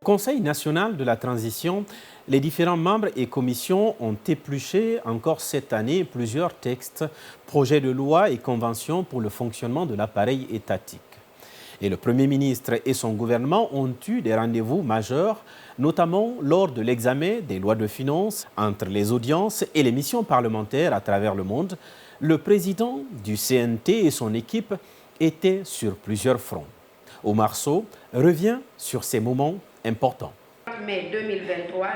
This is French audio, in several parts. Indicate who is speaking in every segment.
Speaker 1: Conseil national de la transition, les différents membres et commissions ont épluché encore cette année plusieurs textes, projets de loi et conventions pour le fonctionnement de l'appareil étatique. Et le Premier ministre et son gouvernement ont eu des rendez-vous majeurs, notamment lors de l'examen des lois de finances, entre les audiences et les missions parlementaires à travers le monde. Le président du CNT et son équipe étaient sur plusieurs fronts. Omar Sow revient sur ces moments importants.
Speaker 2: Mai 2023,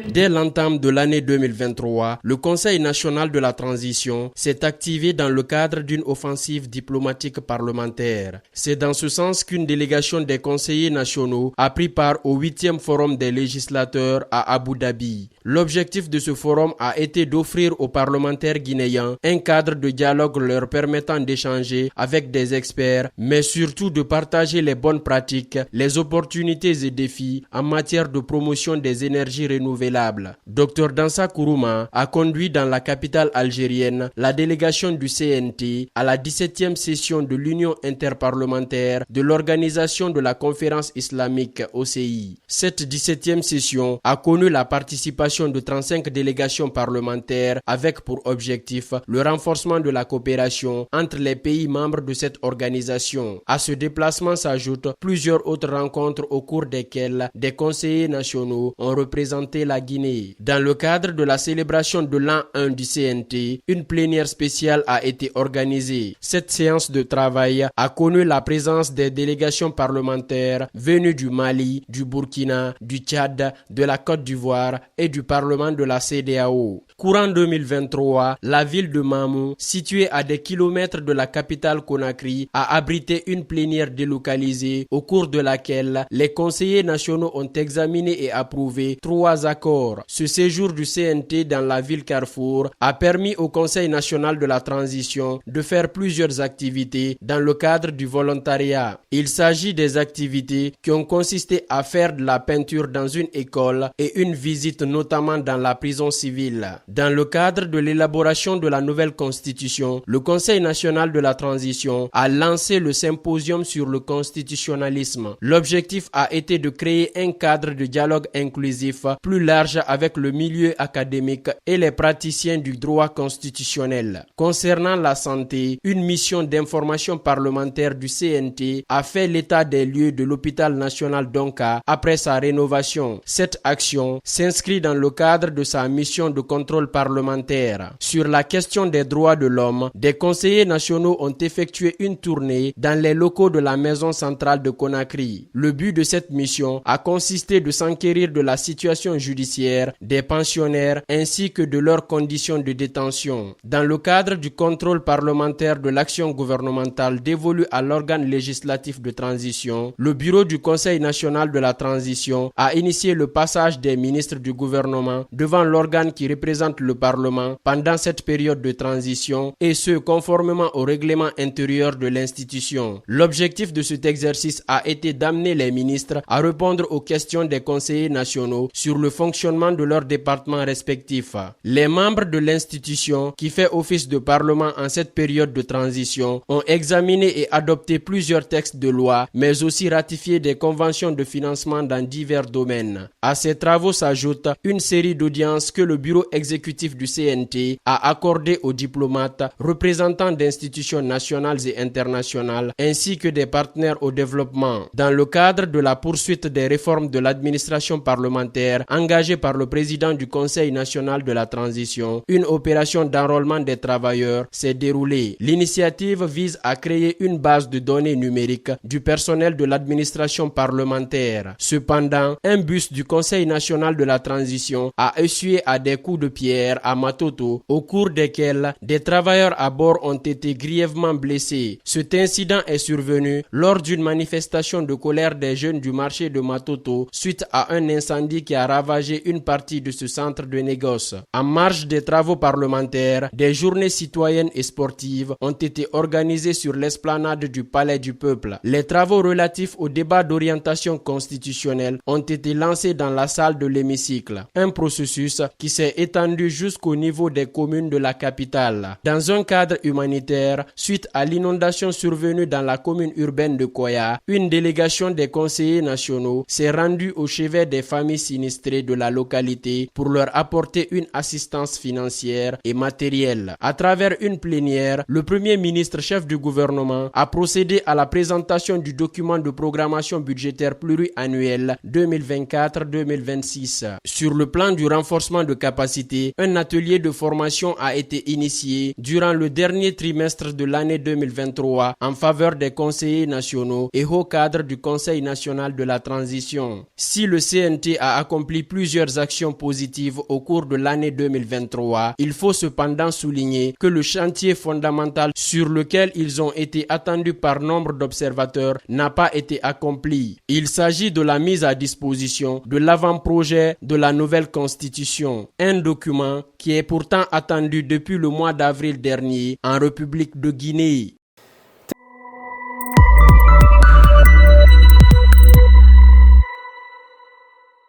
Speaker 3: Dès l'entame de l'année 2023, le Conseil national de la transition s'est activé dans le cadre d'une offensive diplomatique parlementaire. C'est dans ce sens qu'une délégation des conseillers nationaux a pris part au 8e forum des législateurs à Abu Dhabi. L'objectif de ce forum a été d'offrir aux parlementaires guinéens un cadre de dialogue leur permettant d'échanger avec des experts, mais surtout de partager les bonnes pratiques, les opportunités et défis en matière de promotion des énergies renouvelables. Dr Dansa Kourouma a conduit dans la capitale algérienne la délégation du CNT à la 17e session de l'Union interparlementaire de l'Organisation de la Conférence islamique OCI. Cette 17e session a connu la participation de 35 délégations parlementaires avec pour objectif le renforcement de la coopération entre les pays membres de cette organisation. À ce déplacement s'ajoutent plusieurs autres rencontres au cours desquelles des conseillers nationaux ont représenté la Guinée. Dans le cadre de la célébration de l'an 1 du CNT, une plénière spéciale a été organisée. Cette séance de travail a connu la présence des délégations parlementaires venues du Mali, du Burkina, du Tchad, de la Côte d'Ivoire et du Parlement de la CEDEAO. Courant 2023, la ville de Mamou, située à des kilomètres de la capitale Conakry, a abrité une plénière délocalisée au cours de laquelle les conseillers nationaux ont examiné et approuvé 3 accords. Ce séjour du CNT dans la ville Carrefour a permis au Conseil national de la transition de faire plusieurs activités dans le cadre du volontariat. Il s'agit des activités qui ont consisté à faire de la peinture dans une école et une visite notamment dans la prison civile. Dans le cadre de l'élaboration de la nouvelle constitution, le Conseil national de la transition a lancé le symposium sur le constitutionnalisme. L'objectif a été de créer un cadre de dialogue inclusif plus large avec le milieu académique et les praticiens du droit constitutionnel. Concernant la santé, une mission d'information parlementaire du CNT a fait l'état des lieux de l'hôpital national d'Onka après sa rénovation. Cette action s'inscrit dans le cadre de sa mission de contrôle parlementaire. Sur la question des droits de l'homme, des conseillers nationaux ont effectué une tournée dans les locaux de la maison centrale de Conakry. Le but de cette mission a consisté de s'enquérir de la situation judiciaire des pensionnaires ainsi que de leurs conditions de détention. Dans le cadre du contrôle parlementaire de l'action gouvernementale dévolue à l'organe législatif de transition, le bureau du Conseil national de la transition a initié le passage des ministres du gouvernement devant l'organe qui représente le Parlement pendant cette période de transition et ce conformément au règlement intérieur de l'institution. L'objectif de cet exercice a été d'amener les ministres à répondre aux questions des conseillers nationaux sur le fonctionnement de leurs départements respectifs. Les membres de l'institution qui fait office de Parlement en cette période de transition ont examiné et adopté plusieurs textes de loi, mais aussi ratifié des conventions de financement dans divers domaines. À ces travaux s'ajoute une série d'audiences que le bureau exécutif du CNT a accordées aux diplomates, représentants d'institutions nationales et internationales, ainsi que des partenaires au développement. Dans le cadre de la poursuite des réformes de l'administration parlementaire engagée par le président du Conseil national de la transition, une opération d'enrôlement des travailleurs s'est déroulée. L'initiative vise à créer une base de données numériques du personnel de l'administration parlementaire. Cependant, un bus du Conseil national de la transition a essuyé à des coups de pierre à Matoto, au cours desquels des travailleurs à bord ont été grièvement blessés. Cet incident est survenu lors d'une manifestation de colère des jeunes du marché de Matoto suite à un incendie qui a ravagé une partie de ce centre de négoce. En marge des travaux parlementaires, des journées citoyennes et sportives ont été organisées sur l'esplanade du Palais du Peuple. Les travaux relatifs au débat d'orientation constitutionnelle ont été lancés dans la salle de l'hémicycle. Un processus qui s'est étendu étendue jusqu'au niveau des communes de la capitale. Dans un cadre humanitaire, suite à l'inondation survenue dans la commune urbaine de Koya, une délégation des conseillers nationaux s'est rendue au chevet des familles sinistrées de la localité pour leur apporter une assistance financière et matérielle. À travers une plénière, le Premier ministre chef du gouvernement a procédé à la présentation du document de programmation budgétaire pluriannuel 2024-2026. Sur le plan du renforcement de capacité, un atelier de formation a été initié durant le dernier trimestre de l'année 2023 en faveur des conseillers nationaux et hauts cadres du Conseil national de la transition. Si le CNT a accompli plusieurs actions positives au cours de l'année 2023, il faut cependant souligner que le chantier fondamental sur lequel ils ont été attendus par nombre d'observateurs n'a pas été accompli. Il s'agit de la mise à disposition de l'avant-projet de la nouvelle constitution, un document qui est pourtant attendu depuis le mois d'avril dernier en République de Guinée.